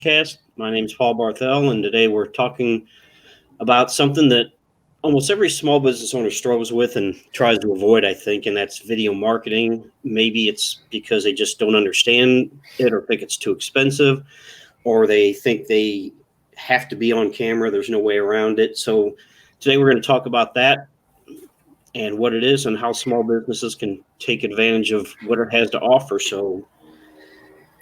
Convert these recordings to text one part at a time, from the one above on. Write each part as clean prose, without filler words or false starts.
Podcast. My name is Paul Barthel, and today we're talking about something that almost every small business owner struggles with and tries to avoid, I think, and that's video marketing. Maybe it's because they just don't understand it or think it's too expensive, or they think they have to be on camera. There's no way around it. So today we're going to talk about that and what it is and how small businesses can take advantage of what it has to offer. So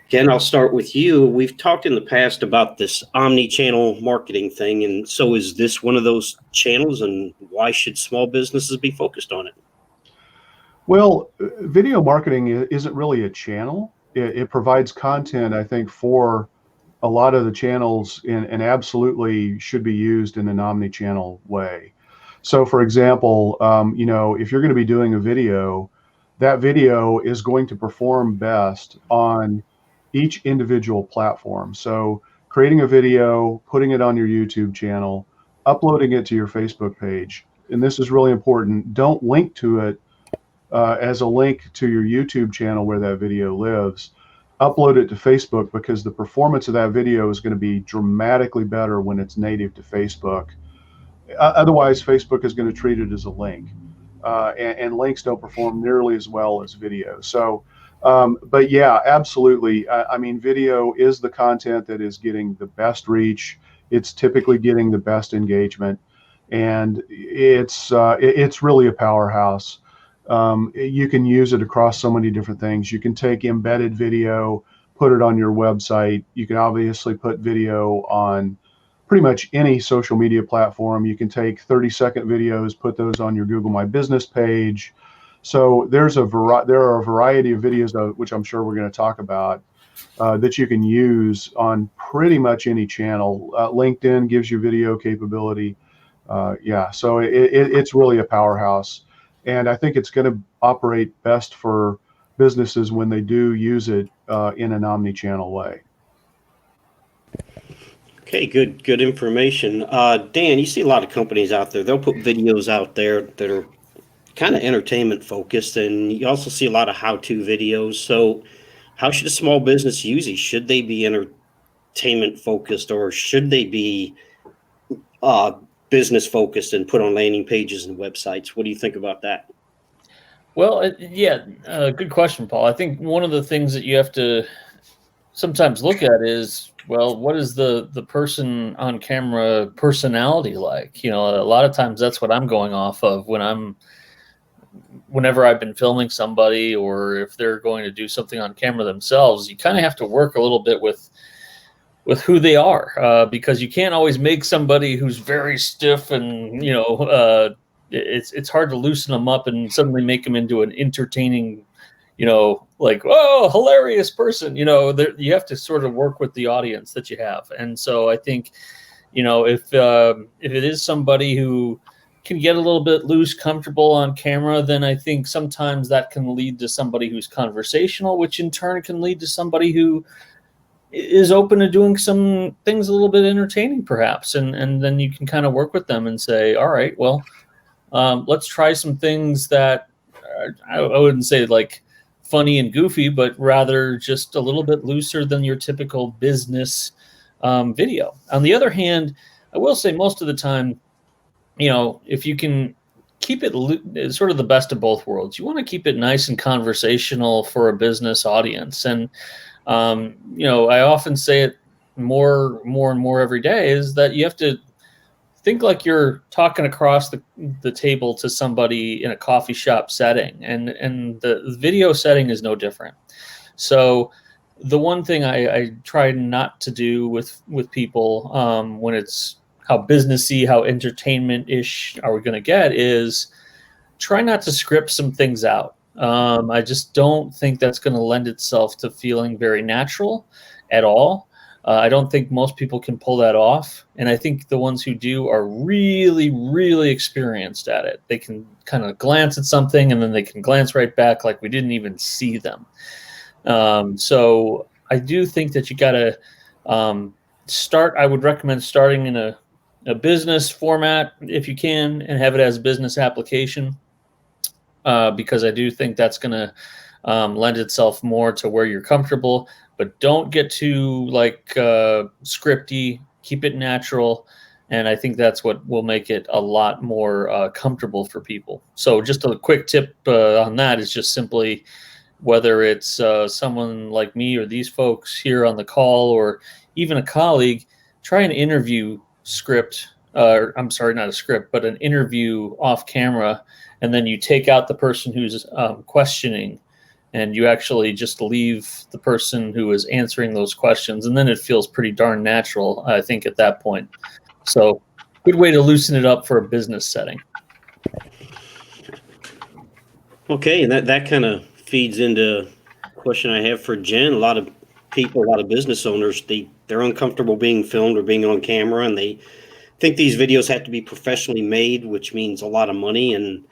Ken, I'll start with you. We've talked in the past about this omni-channel marketing thing, and so is this one of those channels, and why should small businesses be focused on it? Well, video marketing isn't really a channel. It provides content, I think, for a lot of the channels and absolutely should be used in an omni-channel way. So, for example, if you're going to be doing a video, that video is going to perform best on each individual platform. So, creating a video, putting it on your YouTube channel, uploading it to your Facebook page, and this is really important. Don't link to it as a link to your YouTube channel where that video lives. Upload it to Facebook because the performance of that video is going to be dramatically better when it's native to Facebook. Otherwise, Facebook is going to treat it as a link, and links don't perform nearly as well as video. So, but yeah, absolutely. I mean, video is the content that is getting the best reach. It's typically getting the best engagement, and it's really a powerhouse. You can use it across so many different things. You can take embedded video, put it on your website. You can obviously put video on pretty much any social media platform. You can take 30-second videos, put those on your Google My Business page. So there are a variety of videos, which I'm sure we're going to talk about, that you can use on pretty much any channel. LinkedIn gives you video capability. So it's really a powerhouse. And I think it's going to operate best for businesses when they do use it in an omni-channel way. Okay, good information. Dan, you see a lot of companies out there. They'll put videos out there that are kind of entertainment focused, and you also see a lot of how-to videos. So, how should a small business use these? Should they be entertainment focused, or should they be uh, business focused and put on landing pages and websites? What do you think about that? Well, good question, Paul. I think one of the things that you have to sometimes look at is, well, what is the person on camera personality like? You know, a lot of times that's what I'm going off of whenever I've been filming somebody, or if they're going to do something on camera themselves. You kind of have to work a little bit with who they are, because you can't always make somebody who's very stiff and it's hard to loosen them up and suddenly make them into an entertaining, like, oh, hilarious person. You have to sort of work with the audience that you have. And so I think, if it is somebody who can get a little bit loose, comfortable on camera, then I think sometimes that can lead to somebody who's conversational, which in turn can lead to somebody who is open to doing some things a little bit entertaining, perhaps. And then you can kind of work with them and say, all right, well, let's try some things that I wouldn't say like funny and goofy, but rather just a little bit looser than your typical business video. On the other hand, I will say most of the time, if you can keep it sort of the best of both worlds, you want to keep it nice and conversational for a business audience. And I often say it more and more every day, is that you have to think like you're talking across the table to somebody in a coffee shop setting, and the video setting is no different. So the one thing I try not to do with people when it's how businessy, how entertainment-ish are we going to get, is try not to script some things out. I just don't think that's going to lend itself to feeling very natural at all. I don't think most people can pull that off. And I think the ones who do are really, really experienced at it. They can kind of glance at something and then they can glance right back like we didn't even see them. So I do think that you got to start. I would recommend starting in a business format if you can, and have it as a business application. Because I do think that's going to lend itself more to where you're comfortable. but don't get too scripty. Keep it natural. And I think that's what will make it a lot more comfortable for people. So just a quick tip on that is just simply, whether it's someone like me or these folks here on the call, or even a colleague, try an interview script. I'm sorry, not a script, but an interview off camera. And then you take out the person who's questioning, and you actually just leave the person who is answering those questions. And then it feels pretty darn natural, I think, at that point. So good way to loosen it up for a business setting. Okay, and that kind of feeds into a question I have for Jen. A lot of people, a lot of business owners, they're uncomfortable being filmed or being on camera, and they think these videos have to be professionally made, which means a lot of money. And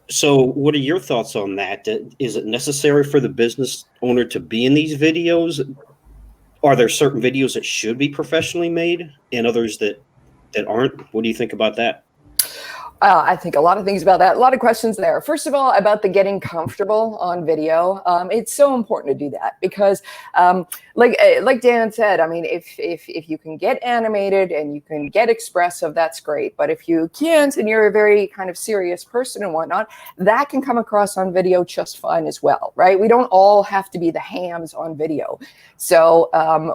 so what are your thoughts on that? Is it necessary for the business owner to be in these videos? Are there certain videos that should be professionally made and others that aren't? What do you think about that? I think a lot of things about that. A lot of questions there. First of all, about the getting comfortable on video. It's so important to do that because, like Dan said, I mean, if you can get animated and you can get expressive, that's great. But if you can't, and you're a very kind of serious person and whatnot, that can come across on video just fine as well, right? We don't all have to be the hams on video. So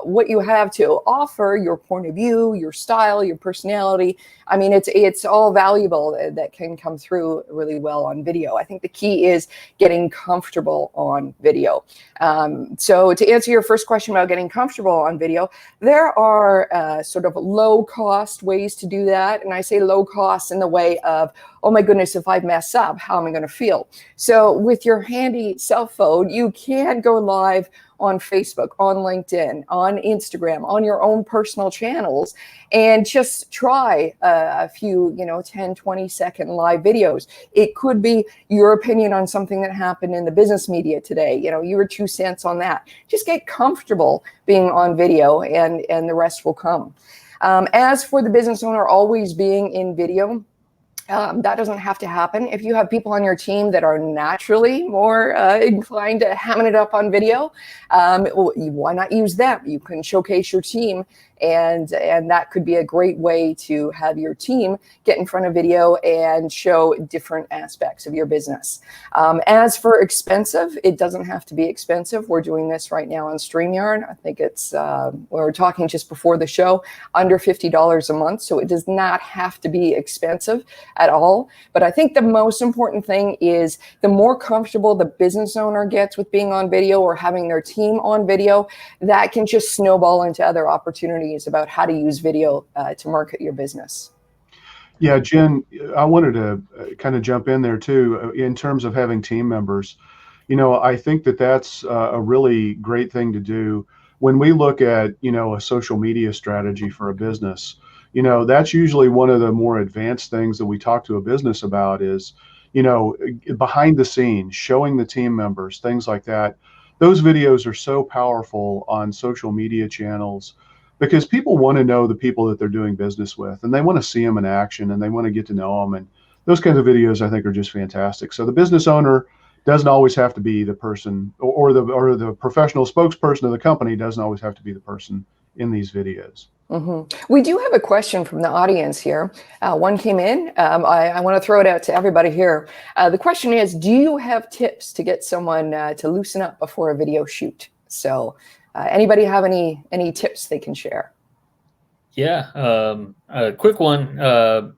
what you have to offer, your point of view, your style, your personality, I mean, it's all valuable that can come through really well on video. I think the key is getting comfortable on video. So to answer your first question about getting comfortable on video, there are sort of low cost ways to do that. And I say low cost in the way of, oh my goodness, if I mess up, how am I going to feel? So with your handy cell phone, you can go live on Facebook, on LinkedIn, on Instagram, on your own personal channels, and just try a few, 10, 20-second live videos. It could be your opinion on something that happened in the business media today, your 2 cents on that. Just get comfortable being on video, and the rest will come. As for the business owner always being in video, that doesn't have to happen. If you have people on your team that are naturally more inclined to hamming it up on video, why not use them? You can showcase your team, and that could be a great way to have your team get in front of video and show different aspects of your business. As for expensive, it doesn't have to be expensive. We're doing this right now on StreamYard. I think it's, we were talking just before the show, under $50 a month. So it does not have to be expensive at all. But I think the most important thing is the more comfortable the business owner gets with being on video or having their team on video, that can just snowball into other opportunities about how to use video to market your business. Yeah, Jen, I wanted to kind of jump in there too, in terms of having team members. I think that's a really great thing to do when we look at, a social media strategy for a business. That's usually one of the more advanced things that we talk to a business about is, behind the scenes, showing the team members, things like that. Those videos are so powerful on social media channels because people want to know the people that they're doing business with, and they want to see them in action, and they want to get to know them. And those kinds of videos, I think, are just fantastic. So the business owner doesn't always have to be the person, or the professional spokesperson of the company doesn't always have to be the person in these videos. Mm-hmm. We do have a question from the audience here. One came in. I want to throw it out to everybody here. The question is, do you have tips to get someone to loosen up before a video shoot? So anybody have any tips they can share? Yeah, a quick one.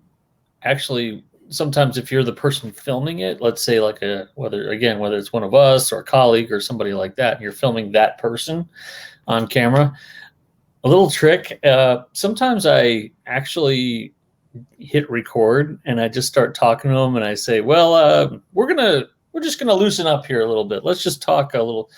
Actually, sometimes if you're the person filming it, let's say whether it's one of us or a colleague or somebody like that, and you're filming that person on camera, a little trick. Sometimes I actually hit record and I just start talking to them and I say, well, we're just gonna loosen up here a little bit. Let's just talk a little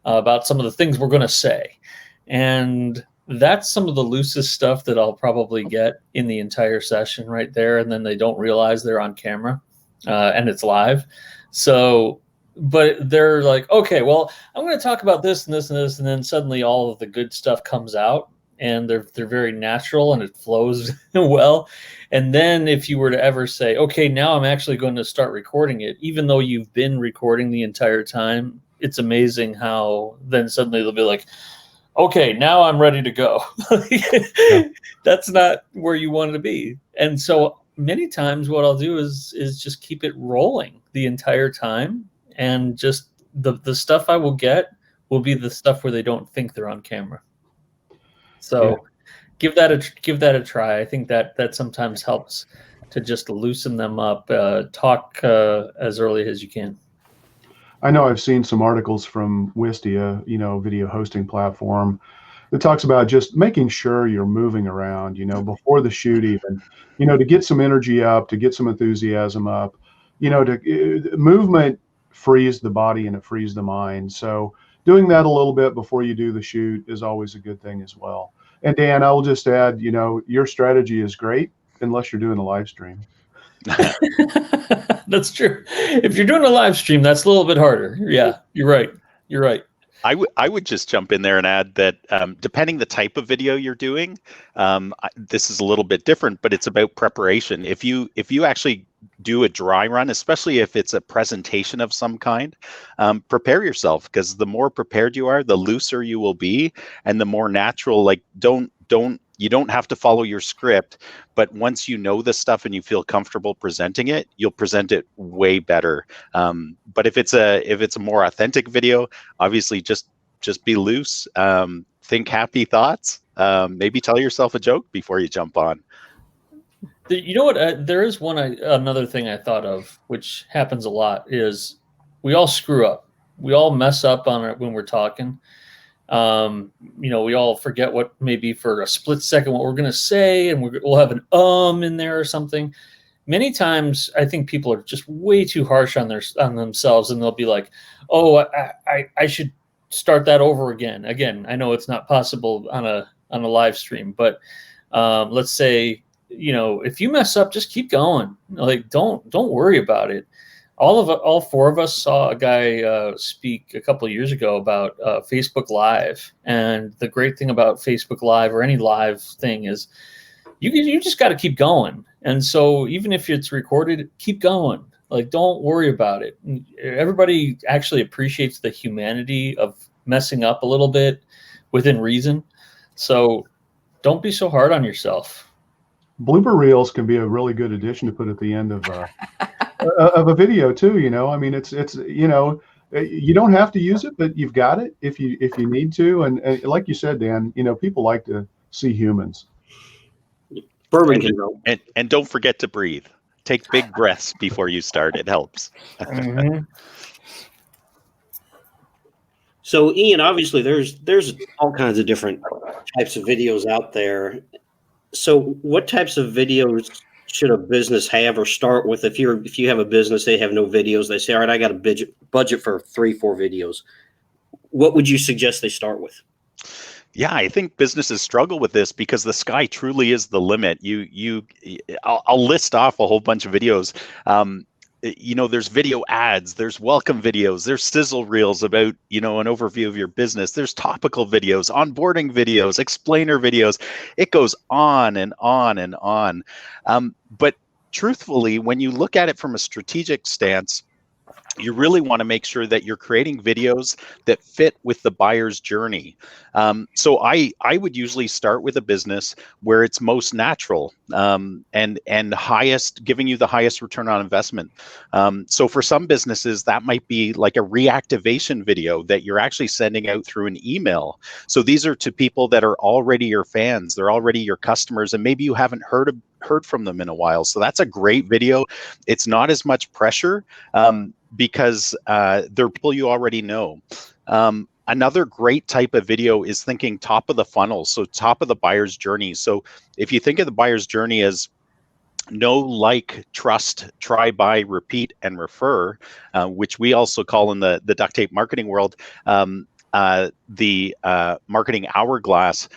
about some of the things we're gonna say. And that's some of the loosest stuff that I'll probably get in the entire session right there. And then they don't realize they're on camera and it's live. So, but they're like, okay, well, I'm going to talk about this and this and this. And then suddenly all of the good stuff comes out and they're very natural and it flows well. And then if you were to ever say, okay, now I'm actually going to start recording it, even though you've been recording the entire time, it's amazing how then suddenly they'll be like, okay, now I'm ready to go. That's not where you want to be. And so many times what I'll do is just keep it rolling the entire time, and just the stuff I will get will be the stuff where they don't think they're on camera. So give that a try. I think that sometimes helps to just loosen them up. Talk as early as you can. I know I've seen some articles from Wistia, video hosting platform, that talks about just making sure you're moving around, before the shoot even, to get some energy up, to get some enthusiasm up, movement frees the body and it frees the mind. So doing that a little bit before you do the shoot is always a good thing as well. And Dan, I will just add, your strategy is great unless you're doing a live stream. That's true. If you're doing a live stream, that's a little bit harder. Yeah, you're right. I would just jump in there and add that depending the type of video you're doing, this is a little bit different, but it's about preparation. If you actually do a dry run, especially if it's a presentation of some kind, prepare yourself, because the more prepared you are, the looser you will be, and the more natural. Like you don't have to follow your script, but once you know this stuff and you feel comfortable presenting it, you'll present it way better. But if it's a more authentic video, obviously just be loose, think happy thoughts, maybe tell yourself a joke before you jump on. You know what? There is another thing I thought of, which happens a lot, is we all screw up. We all mess up on it when we're talking. We all forget what maybe for a split second what we're going to say, and we'll have an in there or something. Many times I think people are just way too harsh on themselves, and they'll be like, oh, I should start that over again. I know it's not possible on a live stream, but let's say, if you mess up, just keep going. Like, don't worry about it. All four of us saw a guy speak a couple of years ago about Facebook Live, and the great thing about Facebook Live or any live thing is you just got to keep going. And so even if it's recorded, keep going. Like, don't worry about it. Everybody actually appreciates the humanity of messing up a little bit within reason. So don't be so hard on yourself. Blooper reels can be a really good addition to put at the end of a video too. I mean, it's you don't have to use it, but you've got it if you need to. And like you said, Dan, people like to see humans. Bourbon can help. And don't forget to breathe. Take big breaths before you start. It helps. Mm-hmm. So, Ian, obviously there's all kinds of different types of videos out there. So what types of videos should a business have or start with? If you have a business, they have no videos, they say, all right, I got a budget for 3-4 videos. What would you suggest they start with? Yeah, I think businesses struggle with this because the sky truly is the limit. I'll list off a whole bunch of videos. There's video ads, there's welcome videos, there's sizzle reels about, an overview of your business. There's topical videos, onboarding videos, explainer videos. It goes on and on and on. But truthfully, when you look at it from a strategic stance, you really want to make sure that you're creating videos that fit with the buyer's journey. So I would usually start with a business where it's most natural and highest, giving you the highest return on investment. So for some businesses, that might be like a reactivation video that you're actually sending out through an email. So these are to people that are already your fans, they're already your customers, and maybe you haven't heard from them in a while. So that's a great video. It's not as much pressure because they're people you already know. Another great type of video is thinking top of the funnel, so top of the buyer's journey. So if you think of the buyer's journey as know, like, trust, try, buy, repeat, and refer, which we also call in the duct tape marketing world the marketing hourglass.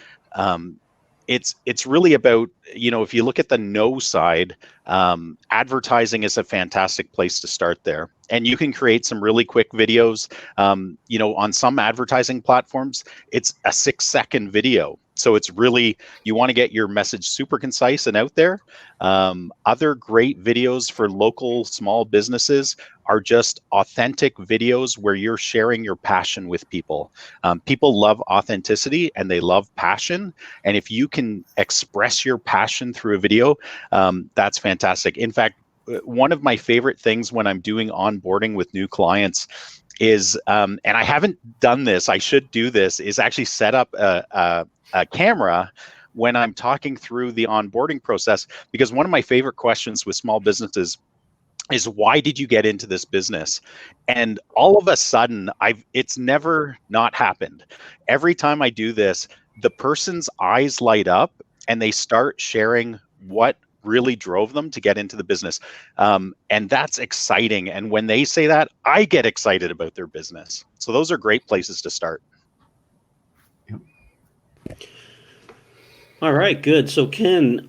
It's really about, if you look at the know side, advertising is a fantastic place to start there. And you can create some really quick videos. On some advertising platforms, it's a 6-second video. So it's really, you want to get your message super concise and out there. Other great videos for local small businesses are just authentic videos where you're sharing your passion with people. People love authenticity and they love passion. And if you can express your passion through a video, that's fantastic. In fact, one of my favorite things when I'm doing onboarding with new clients is, and I haven't done this, I should do this, is actually set up a camera when I'm talking through the onboarding process, because one of my favorite questions with small businesses is, why did you get into this business? And all of a sudden, it's never not happened. Every time I do this, the person's eyes light up and they start sharing what really drove them to get into the business. And that's exciting. And when they say that, I get excited about their business. So those are great places to start. All right, good. So Ken,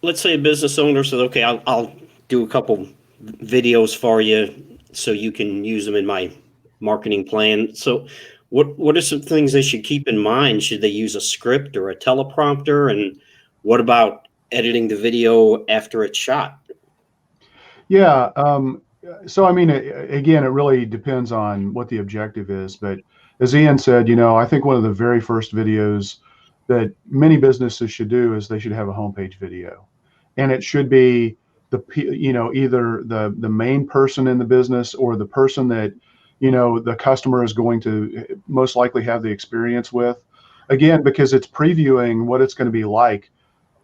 let's say a business owner says, okay, I'll do a couple videos for you so you can use them in my marketing plan. So what are some things they should keep in mind? Should they use a script or a teleprompter? And what about editing the video after it's shot? Yeah. So, I mean, again, it really depends on what the objective is. But as Ian said, I think one of the very first videos that many businesses should do is they should have a homepage video. And it should be either the main person in the business or the person that, the customer is going to most likely have the experience with. Again, because it's previewing what it's going to be like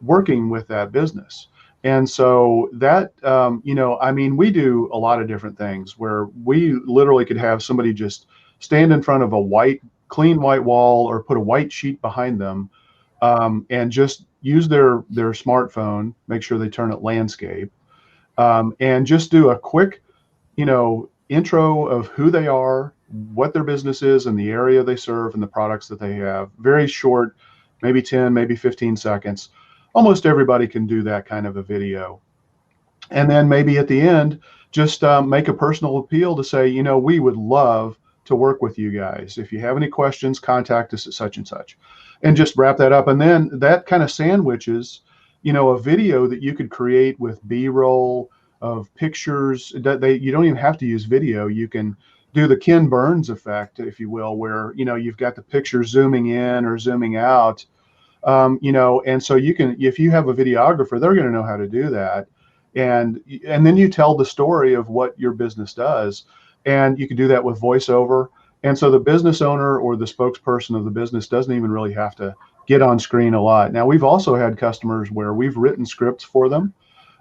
working with that business. And so that, I mean, we do a lot of different things where we literally could have somebody just stand in front of a clean white wall or put a white sheet behind them, and just use their smartphone, make sure they turn it landscape, and just do a quick, intro of who they are, what their business is, and the area they serve, and the products that they have. Very short, maybe 10, maybe 15 seconds. Almost everybody can do that kind of a video. And then maybe at the end, just make a personal appeal to say, we would love to work with you guys. If you have any questions, contact us at such and such, and just wrap that up. And then that kind of sandwiches, a video that you could create with B-roll of pictures. You don't even have to use video. You can do the Ken Burns effect, if you will, where, you've got the picture zooming in or zooming out, and so you can, if you have a videographer, they're going to know how to do that. And then you tell the story of what your business does. And you can do that with voiceover. And so the business owner or the spokesperson of the business doesn't even really have to get on screen a lot. Now, we've also had customers where we've written scripts for them,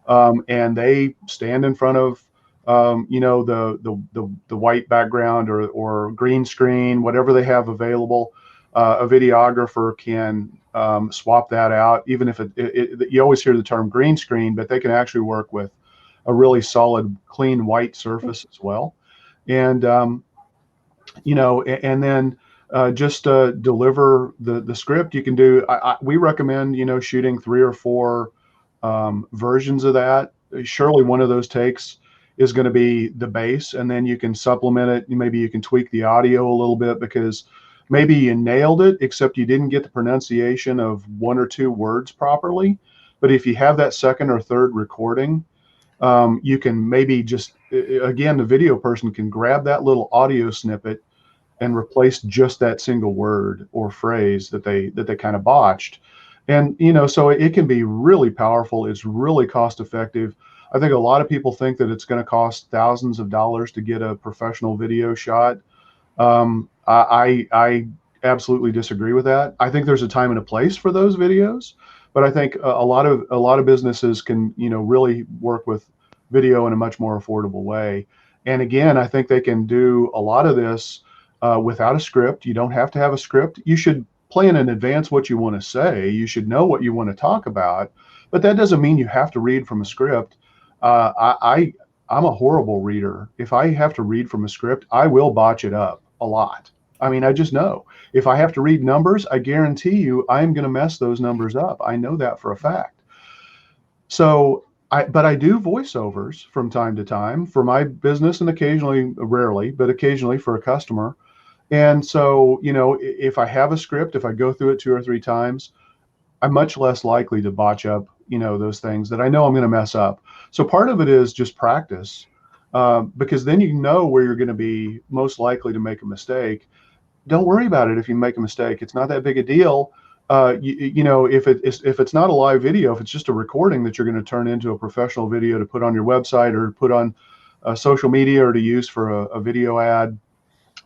and they stand in front of, the white background or green screen, whatever they have available. A videographer can swap that out, even if you always hear the term green screen, but they can actually work with a really solid, clean white surface as well. And, and then just deliver the script. You can do, we recommend, shooting 3 or 4 versions of that. Surely one of those takes is going to be the base, and then you can supplement it. Maybe you can tweak the audio a little bit because maybe you nailed it, except you didn't get the pronunciation of 1 or 2 words properly. But if you have that second or third recording, you can maybe just, again, the video person can grab that little audio snippet and replace just that single word or phrase that they kind of botched. And, so it can be really powerful. It's really cost effective. I think a lot of people think that it's going to cost thousands of dollars to get a professional video shot. I absolutely disagree with that. I think there's a time and a place for those videos, but I think a lot of businesses can, really work with video in a much more affordable way. And again, I think they can do a lot of this without a script. You don't have to have a script. You should plan in advance what you want to say. You should know what you want to talk about, but that doesn't mean you have to read from a script. I'm a horrible reader. If I have to read from a script, I will botch it up a lot. I mean, I just know. If I have to read numbers, I guarantee you I'm going to mess those numbers up. I know that for a fact. So, but I do voiceovers from time to time for my business, and occasionally, rarely, but occasionally for a customer. And so, if I have a script, if I go through it 2 or 3 times, I'm much less likely to botch up, those things that I know I'm going to mess up. So part of it is just practice, because then you know where you're going to be most likely to make a mistake. Don't worry about it if you make a mistake. It's not that big a deal. If it's not a live video, if it's just a recording that you're going to turn into a professional video to put on your website or put on social media or to use for a video ad,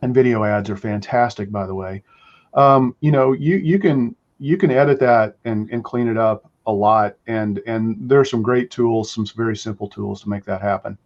and video ads are fantastic, by the way. You can edit that and clean it up a lot, and there are some great tools, some very simple tools to make that happen.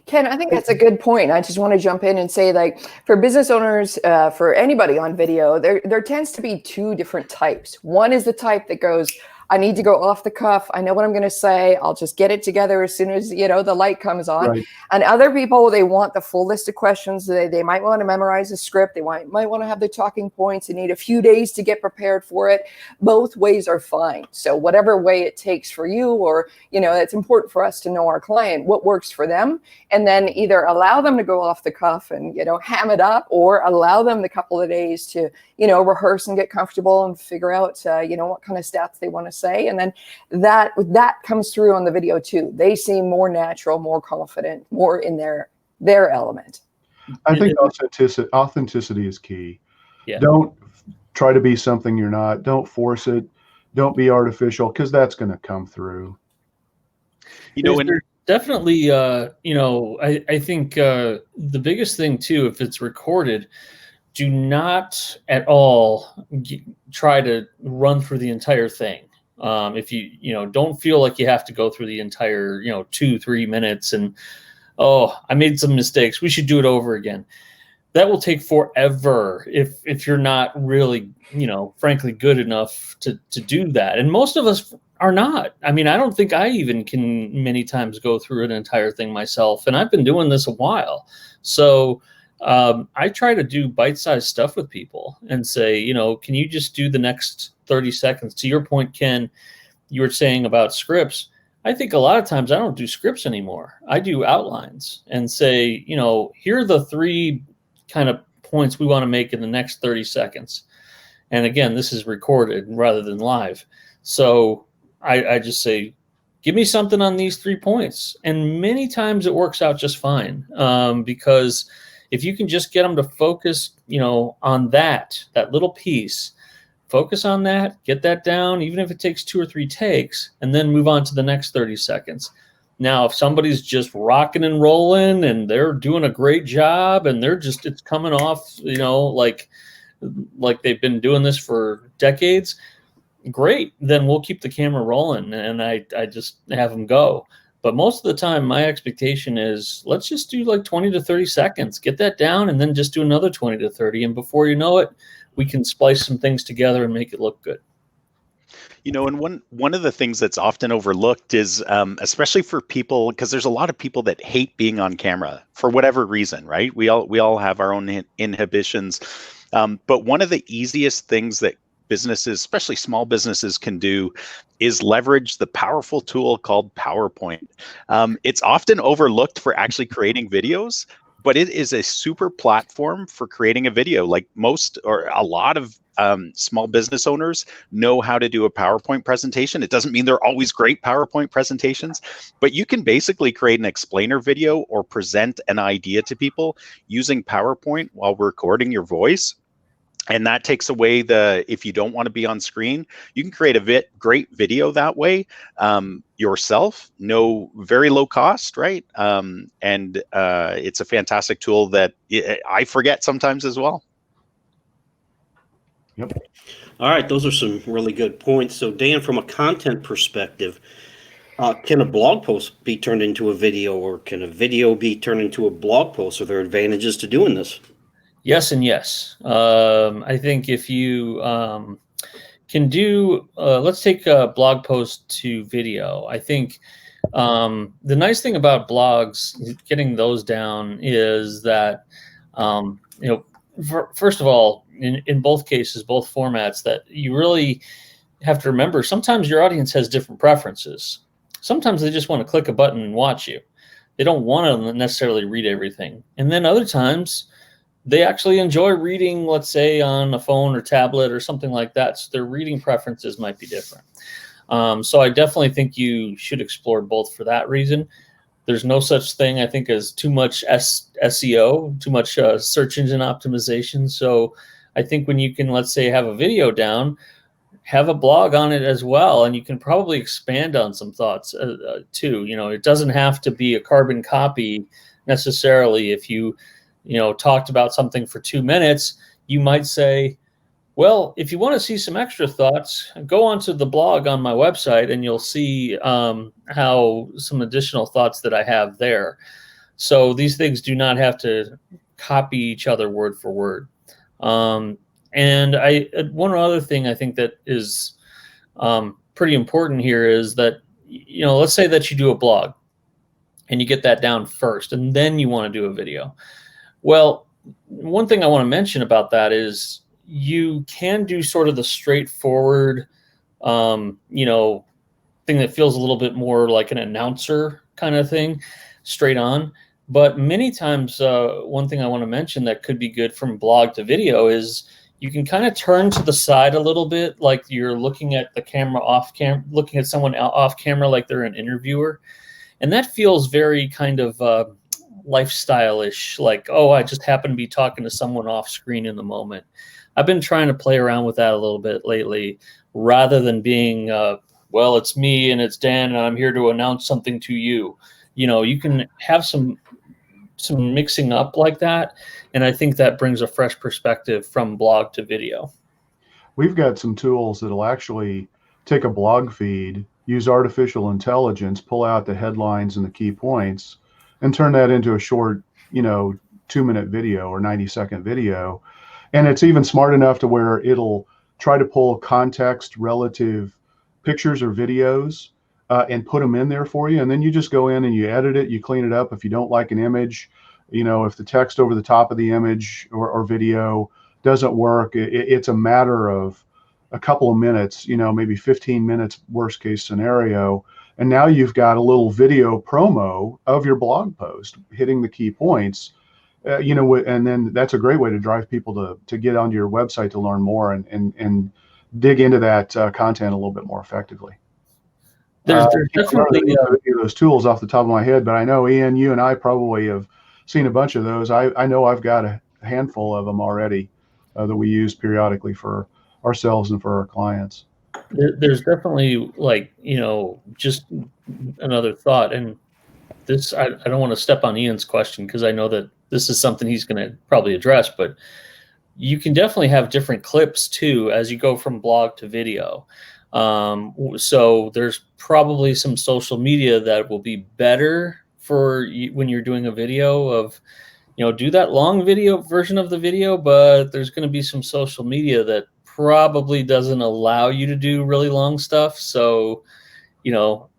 Ken, I think that's a good point. I just want to jump in and say, like, for business owners, for anybody on video, there tends to be two different types. One is the type that goes, I need to go off the cuff. I know what I'm going to say. I'll just get it together as soon as, the light comes on. Right. And other people, they want the full list of questions. They might want to memorize a script. They might want to have the talking points. They need a few days to get prepared for it. Both ways are fine. So whatever way it takes for you, or, it's important for us to know our client, what works for them, and then either allow them to go off the cuff and, ham it up, or allow them the couple of days to, rehearse and get comfortable and figure out, what kind of stats they want to say. And then that comes through on the video too. They seem more natural, more confident, more in their element. I think authenticity is key. Yeah. Don't try to be something you're not. Don't force it. Don't be artificial, because that's going to come through. Definitely, I think the biggest thing too, if it's recorded, do not at all try to run through the entire thing. If you don't feel like you have to go through the entire 2-3 minutes and, oh, I made some mistakes, we should do it over again. That will take forever if you're not really frankly good enough to do that. And most of us are not. I mean, I don't think I even can many times go through an entire thing myself, and I've been doing this a while. So I try to do bite-sized stuff with people and say, can you just do the next 30 seconds? To your point, Ken, you were saying about scripts. I think a lot of times I don't do scripts anymore. I do outlines and say, here are the 3 kind of points we want to make in the next 30 seconds. And again, this is recorded rather than live. So I just say, give me something on these 3 points. And many times it works out just fine, because if you can just get them to focus, on that little piece, focus on that, get that down, even if it takes 2 or 3 takes, and then move on to the next 30 seconds. Now, if somebody's just rocking and rolling and they're doing a great job and it's coming off, like they've been doing this for decades, great, then we'll keep the camera rolling and I just have them go. But most of the time, my expectation is let's just do like 20 to 30 seconds, get that down, and then just do another 20 to 30. And before you know it, we can splice some things together and make it look good. And one of the things that's often overlooked is, especially for people, because there's a lot of people that hate being on camera for whatever reason, right? We all have our own inhibitions. But one of the easiest things that businesses, especially small businesses, can do is leverage the powerful tool called PowerPoint. It's often overlooked for actually creating videos, but it is a super platform for creating a video. Like most or a lot of small business owners know how to do a PowerPoint presentation. It doesn't mean they're always great PowerPoint presentations, but you can basically create an explainer video or present an idea to people using PowerPoint while recording your voice. And that takes away if you don't want to be on screen, you can create a great video that way yourself, very low cost, right? And it's a fantastic tool that I forget sometimes as well. Yep. All right, those are some really good points. So Dan, from a content perspective, can a blog post be turned into a video, or can a video be turned into a blog post? Are there advantages to doing this? Yes and yes. I think if you can do, let's take a blog post to video. I think the nice thing about blogs, getting those down, is that, first of all, in both cases, both formats, that you really have to remember, sometimes your audience has different preferences. Sometimes they just want to click a button and watch you. They don't want to necessarily read everything. And then other times, they actually enjoy reading, let's say, on a phone or tablet or something like that. So their reading preferences might be different. So I definitely think you should explore both for that reason. There's no such thing, I think, as too much SEO, too much search engine optimization. So I think when you can, let's say, have a video down, have a blog on it as well, and you can probably expand on some thoughts too. It doesn't have to be a carbon copy necessarily. If you talked about something for 2 minutes, you might say, well, if you want to see some extra thoughts, go onto the blog on my website and you'll see how some additional thoughts that I have there. So these things do not have to copy each other word for word. And one other thing I think that is pretty important here is that, let's say that you do a blog and you get that down first, and then you want to do a video. Well, one thing I want to mention about that is you can do sort of the straightforward, thing that feels a little bit more like an announcer kind of thing, straight on. But many times, one thing I want to mention that could be good from blog to video is you can kind of turn to the side a little bit, like you're looking at the camera looking at someone off camera, like they're an interviewer. And that feels very kind of lifestyle-ish, like, oh, I just happen to be talking to someone off screen in the moment. I've been trying to play around with that a little bit lately, rather than being, well, it's me and it's Dan and I'm here to announce something to you. You can have some mixing up like that, and I think that brings a fresh perspective from blog to video. We've got some tools that'll actually take a blog feed, use artificial intelligence, pull out the headlines and the key points, and turn that into a short, 2-minute video or 90-second video. And it's even smart enough to where it'll try to pull context relative pictures or videos and put them in there for you. And then you just go in and you edit it, you clean it up. If you don't like an image, if the text over the top of the image or video doesn't work, it's a matter of a couple of minutes, maybe 15 minutes, worst case scenario. And now you've got a little video promo of your blog post hitting the key points. And then that's a great way to drive people to get onto your website to learn more and dig into that content a little bit more effectively. There's definitely those tools off the top of my head, but I know, Ian, you and I probably have seen a bunch of those. I know I've got a handful of them already that we use periodically for ourselves and for our clients. There's definitely, just another thought, and this, I don't want to step on Ian's question because I know that this is something he's going to probably address, but you can definitely have different clips too as you go from blog to video. So there's probably some social media that will be better for you when you're doing a video of, do that long video version of the video, but there's going to be some social media that probably doesn't allow you to do really long stuff. So,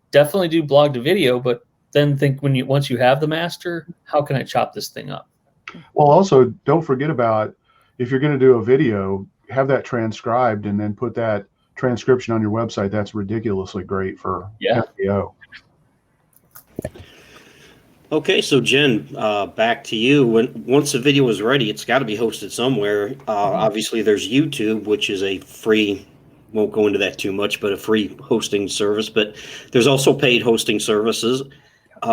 definitely do blog to video, but then think once you have the master, how can I chop this thing up? Well, also don't forget about, if you're going to do a video, have that transcribed and then put that transcription on your website. That's ridiculously great for SEO. Okay, so Jen, back to you. Once the video is ready, it's got to be hosted somewhere. Obviously, there's YouTube, which is a free, won't go into that too much, but a free hosting service. But there's also paid hosting services.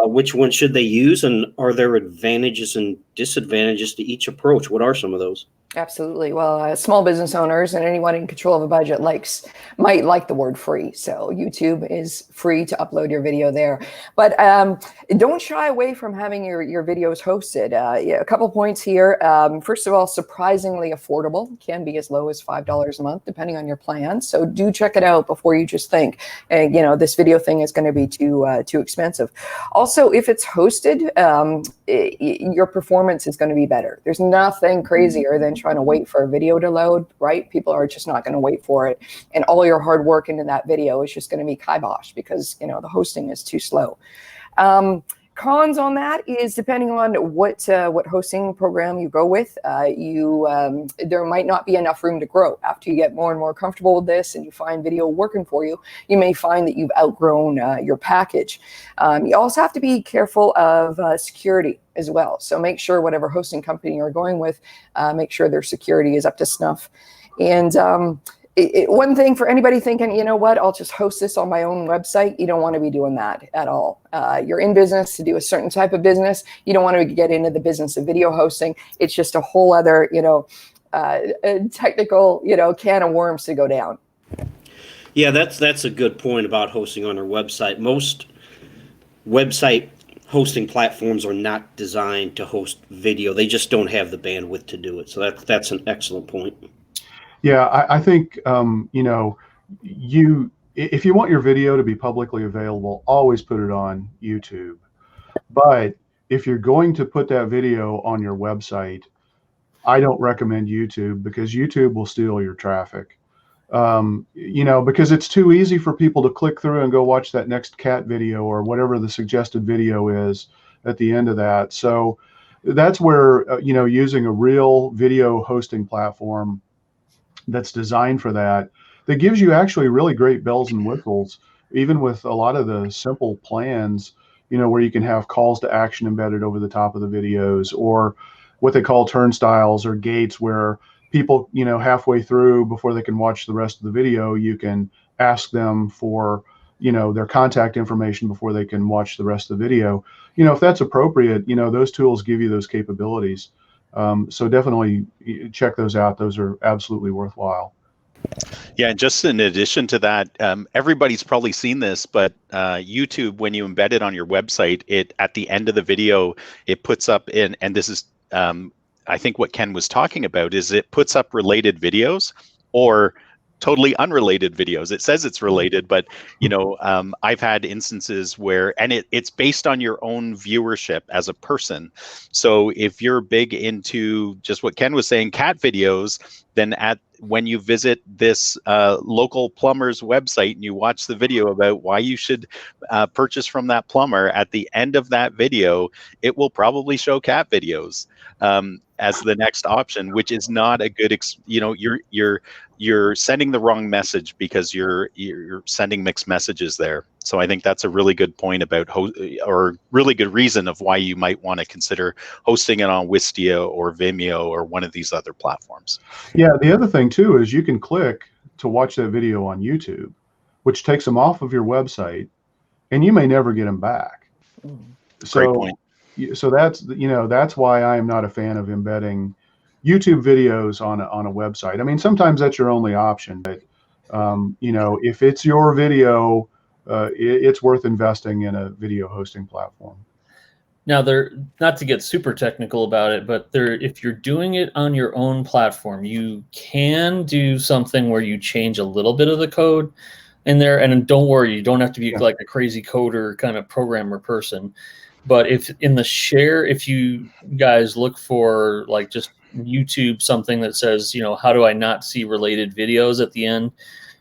Which one should they use, and are there advantages and disadvantages to each approach? What are some of those? Absolutely. Well, small business owners and anyone in control of a budget might like the word free. So YouTube is free to upload your video there. But don't shy away from having your videos hosted. A couple points here. First of all, surprisingly affordable. Can be as low as $5 a month, depending on your plan. So do check it out before you just think, this video thing is going to be too expensive. Also, if it's hosted, your performance is going to be better. There's nothing crazier than trying to wait for a video to load, right? People are just not going to wait for it. And all your hard work into that video is just going to be kibosh because, the hosting is too slow. Cons on that is depending on what hosting program you go with, there might not be enough room to grow. After you get more and more comfortable with this and you find video working for you, you may find that you've outgrown your package. You also have to be careful of security as well. So make sure whatever hosting company you're going with, make sure their security is up to snuff. And one thing for anybody thinking, you know what, I'll just host this on my own website. You don't want to be doing that at all. You're in business to do a certain type of business. You don't want to get into the business of video hosting. It's just a whole other, technical, can of worms to go down. Yeah, that's a good point about hosting on our website. Most website hosting platforms are not designed to host video. They just don't have the bandwidth to do it. So that's an excellent point. Yeah, I think if you want your video to be publicly available, always put it on YouTube. But if you're going to put that video on your website, I don't recommend YouTube, because YouTube will steal your traffic. Because it's too easy for people to click through and go watch that next cat video or whatever the suggested video is at the end of that. So that's where using a real video hosting platform that's designed for that gives you actually really great bells and whistles, even with a lot of the simple plans, where you can have calls to action embedded over the top of the videos, or what they call turnstiles or gates, where people, halfway through, before they can watch the rest of the video, you can ask them for, their contact information before they can watch the rest of the video. If that's appropriate, those tools give you those capabilities. So definitely check those out. Those are absolutely worthwhile. Yeah, and just in addition to that, everybody's probably seen this, but YouTube, when you embed it on your website, it at the end of the video, it puts up and this is, I think what Ken was talking about, is it puts up related videos or totally unrelated videos. It says it's related, but I've had instances where, and it's based on your own viewership as a person. So if you're big into just what Ken was saying, cat videos, then when you visit this local plumber's website and you watch the video about why you should purchase from that plumber, at the end of that video, it will probably show cat videos as the next option, which is not a good, you're sending the wrong message, because you're sending mixed messages there. So I think that's a really good point about, or really good reason of why you might want to consider hosting it on Wistia or Vimeo or one of these other platforms. Yeah, the other thing too is you can click to watch that video on YouTube, which takes them off of your website, and you may never get them back. Great point. So that's why I am not a fan of embedding YouTube videos on a website. I mean, sometimes that's your only option, but if it's your video, it's worth investing in a video hosting platform. Now, not to get super technical about it, but if you're doing it on your own platform, you can do something where you change a little bit of the code in there. And don't worry, you don't have to be like a crazy coder kind of programmer person. But if you guys look for like just YouTube, something that says, how do I not see related videos at the end,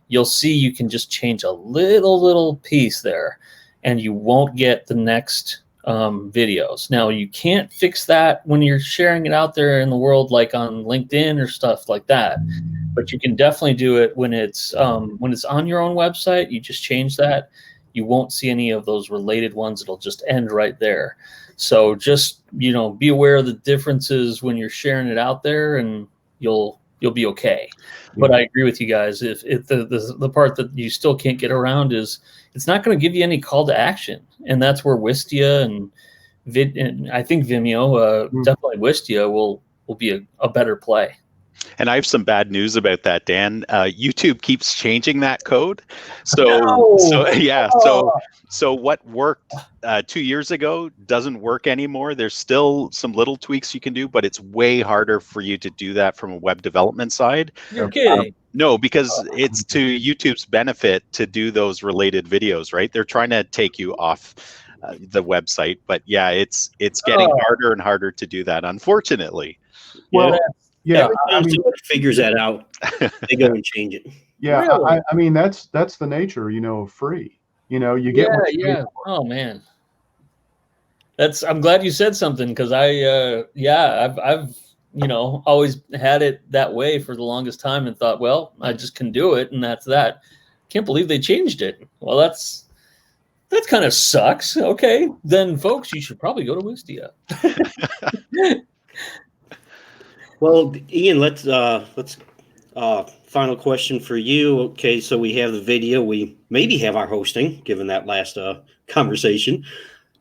you'll see you can just change a little piece there and you won't get the next videos. Now, you can't fix that when you're sharing it out there in the world, like on LinkedIn or stuff like that. But you can definitely do it when it's on your own website. You just change that. You won't see any of those related ones. It'll just end right there. So just, be aware of the differences when you're sharing it out there, and you'll be okay. But I agree with you guys. If the part that you still can't get around is it's not going to give you any call to action. And that's where Wistia and I think Vimeo, definitely Wistia will be a better play. And I have some bad news about that, Dan. YouTube keeps changing that code. So what worked 2 years ago doesn't work anymore. There's still some little tweaks you can do, but it's way harder for you to do that from a web development side. You're kidding. No, because it's to YouTube's benefit to do those related videos, right? They're trying to take you off the website, but yeah, it's getting harder and harder to do that, unfortunately. Well, yeah, every time someone figures that out, they go and change it. Yeah, really? I mean that's the nature, of free. You get what you pay for. Oh man. I'm glad you said something, because I've always had it that way for the longest time and thought, well, I just can do it, and that's that. Can't believe they changed it. Well, that kind of sucks. Okay, then folks, you should probably go to Wistia. Well, Ian, let's final question for you. Okay, so we have the video. We maybe have our hosting, given that last conversation.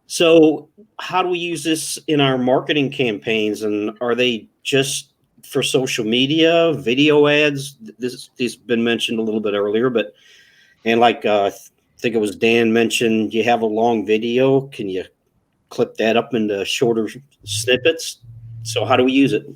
So how do we use this in our marketing campaigns? And are they just for social media, video ads? This has been mentioned a little bit earlier, and like I think it was Dan mentioned, you have a long video. Can you clip that up into shorter snippets? So how do we use it?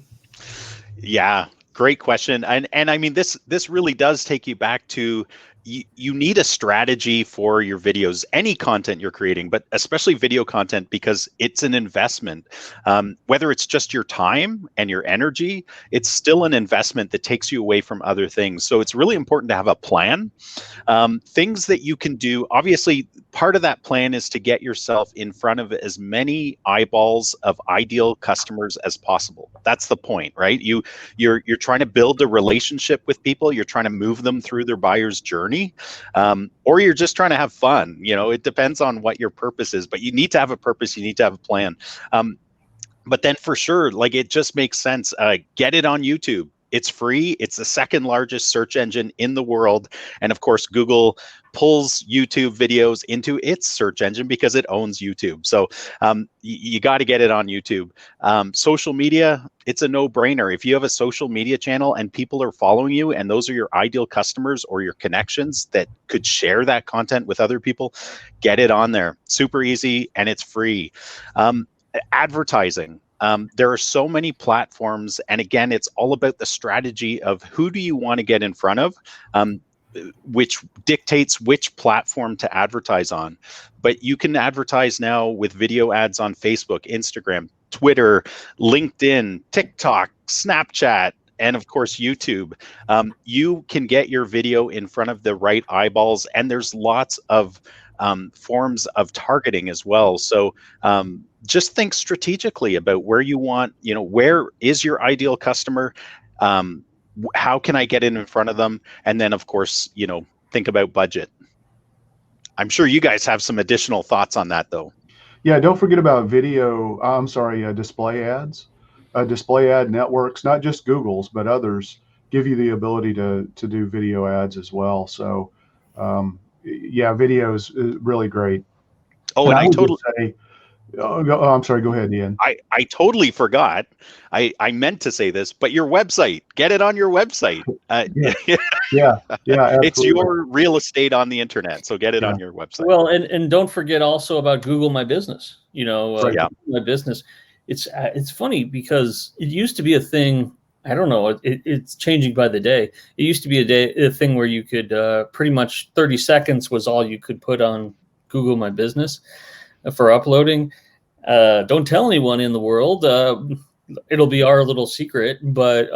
Yeah, great question. And I mean, this really does take you back to you need a strategy for your videos, any content you're creating, but especially video content, because it's an investment. Whether it's just your time and your energy, it's still an investment that takes you away from other things. So it's really important to have a plan. Things that you can do, obviously, part of that plan is to get yourself in front of as many eyeballs of ideal customers as possible. That's the point, right? You're trying to build a relationship with people. You're trying to move them through their buyer's journey. Or you're just trying to have fun. It depends on what your purpose is, but you need to have a purpose. You need to have a plan. But then for sure, like, it just makes sense. Get it on YouTube. It's free. It's the second largest search engine in the world. And of course, Google pulls YouTube videos into its search engine because it owns YouTube. So you got to get it on YouTube. Social media, it's a no-brainer. If you have a social media channel and people are following you, and those are your ideal customers or your connections that could share that content with other people, get it on there. Super easy, and it's free. Advertising. There are so many platforms, and again, it's all about the strategy of who do you want to get in front of, which dictates which platform to advertise on. But you can advertise now with video ads on Facebook, Instagram, Twitter, LinkedIn, TikTok, Snapchat, and of course, YouTube. You can get your video in front of the right eyeballs, and there's lots of forms of targeting as well. So just think strategically about where you want, where is your ideal customer? How can I get in front of them? And then, of course, think about budget. I'm sure you guys have some additional thoughts on that, though. Yeah, don't forget about display ads. Display ad networks, not just Google's, but others, give you the ability to do video ads as well. So, video is really great. Oh, and I totally say, I'm sorry. Go ahead, Ian. I totally forgot. I meant to say this, but your website, get it on your website. Yeah, it's your real estate on the internet, so get it on your website. Well, and don't forget also about Google My Business. Google My Business. It's funny because it used to be a thing. I don't know. It's changing by the day. It used to be a thing where you could pretty much 30 seconds was all you could put on Google My Business for uploading. Don't tell anyone in the world. It'll be our little secret. But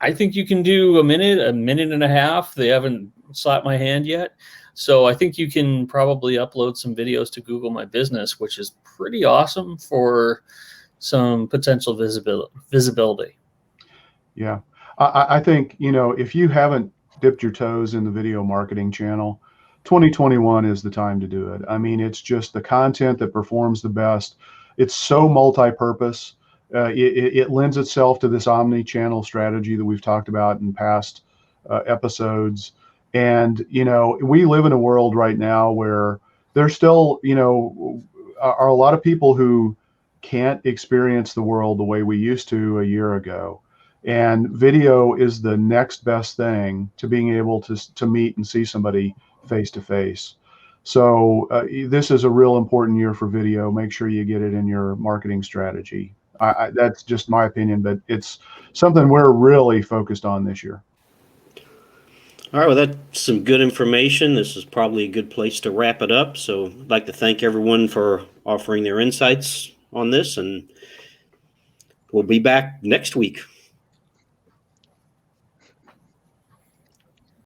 I think you can do a minute and a half. They haven't slapped my hand yet. So I think you can probably upload some videos to Google My Business, which is pretty awesome for some potential visibility. Yeah. I think, if you haven't dipped your toes in the video marketing channel, 2021 is the time to do it. I mean, it's just the content that performs the best. It's so multi-purpose. It lends itself to this omni-channel strategy that we've talked about in past episodes. And, we live in a world right now where there's still, are a lot of people who can't experience the world the way we used to a year ago. And video is the next best thing to being able to meet and see somebody face to face. So this is a real important year for video. Make sure you get it in your marketing strategy. That's just my opinion, but it's something we're really focused on this year. All right, well, that's some good information. This is probably a good place to wrap it up. So I'd like to thank everyone for offering their insights on this, and we'll be back next week.